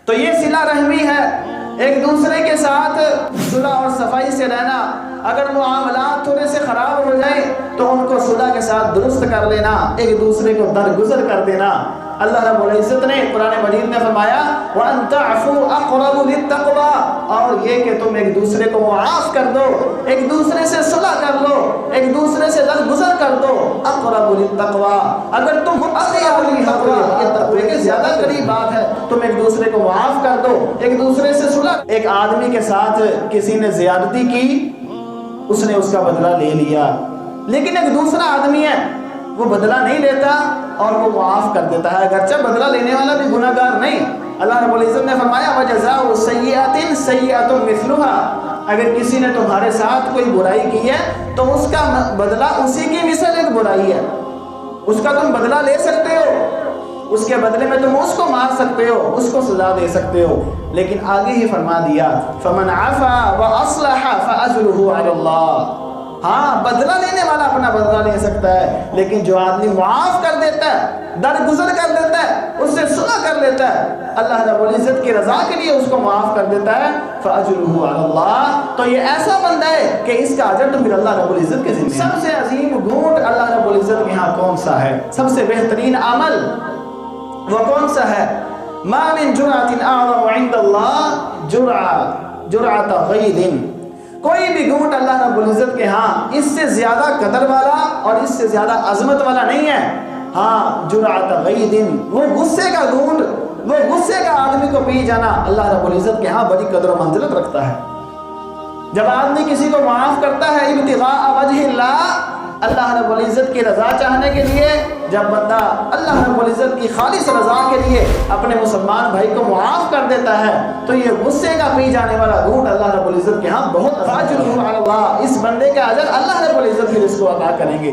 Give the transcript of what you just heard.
تو یہ صلہ رحمی ہے، ایک دوسرے کے ساتھ صلح اور صفائی سے رہنا۔ اگر معاملات تھوڑے سے خراب ہو جائیں تو ان کو صلح کے ساتھ درست کر لینا، ایک دوسرے کو درگزر کر دینا۔ اللہ رب العزت نے قرآن مجید میں فرمایا وَأَن تَعْفُوا أَقْرَبُ لِلتَّقْوَىٰ، اور یہ کہ تم ایک دوسرے کو معاف کر دو، ایک دوسرے سے صلح کر لو، ایک دوسرے سے درگزر کر دو۔ أَقْرَبُ لِلتَّقْوَىٰ، اگر تم یہ تقوی کے زیادہ قریب بات ہے، تم ایک دوسرے کو معاف کر دو، ایک دوسرے سے صلح۔ ایک آدمی کے ساتھ کسی نے زیادتی کی، اس نے اس کا بدلہ لے لیا، لیکن ایک دوسرا آدمی ہے وہ بدلہ نہیں لیتا اور وہ معاف کر دیتا ہے، اگرچہ بدلہ لینے والا بھی گناہ گار نہیں۔ اللہ رب العزت نے فرمایا وَجَزَاءُ سَيِّئَةٍ سَيِّئَةٌ مِثْلُهَا، اگر کسی نے تمہارے ساتھ کوئی برائی کی ہے تو اس کا بدلہ اسی کی مثل ایک برائی ہے، اس کا تم بدلہ لے سکتے ہو، اس کے بدلے میں تم اس کو مار سکتے ہو، اس کو سزا دے سکتے ہو، لیکن آگے ہی فرما دیا فَمَنْ عَفَا وَأَصْلَحَ فَأَجْرُهُ عَلَى اللَّهِ۔ ہاں بدلہ لینے والا اپنا بدلہ لے سکتا ہے، لیکن جو آدمی معاف کر دیتا ہے، درگزر کر دیتا ہے، اس سے صلح کر لیتا ہے، اللہ رب العزت کی رضا کے لیے اس کو معاف کر دیتا ہے، فَأَجْرُهُ عَلَى اللَّهِ، تو یہ ایسا بندہ ہے کہ اس کا اجر تو پھر اللہ رب العزت کے ذمہ ہے۔ سب سے عظیم گھونٹ اللہ رب العزت کے ہاں کون سا ہے؟ سب سے بہترین عمل وہ کون سا ہے؟ مَا مِن جُرْعَةٍ أَعْظَمُ عِندَ اللَّهِ جُرْعَةَ غَيْظٍ، کوئی بھی گھونٹ اللہ رب العزت کے ہاں اس سے زیادہ قدر والا اور اس سے زیادہ عظمت والا نہیں ہے۔ ہاں جرعۃ غیظ، وہ غصے کا گھونٹ، وہ غصے کا آدمی کو پی جانا اللہ رب العزت کے ہاں بڑی قدر و منزلت رکھتا ہے۔ جب آدمی کسی کو معاف کرتا ہے ابتغاء وجہ اللہ، اللہ رب العزت کی رضا چاہنے کے لیے، جب بندہ اللہ رب العزت کی خالص رضا کے لیے اپنے مسلمان بھائی کو معاف کر دیتا ہے تو یہ غصے کا پی جانے والا گھونٹ اللہ رب العزت کے ہاں بہت اجر اللہ، اس بندے کا اجر اللہ رب العزت پھر اس کو عطا کریں گے۔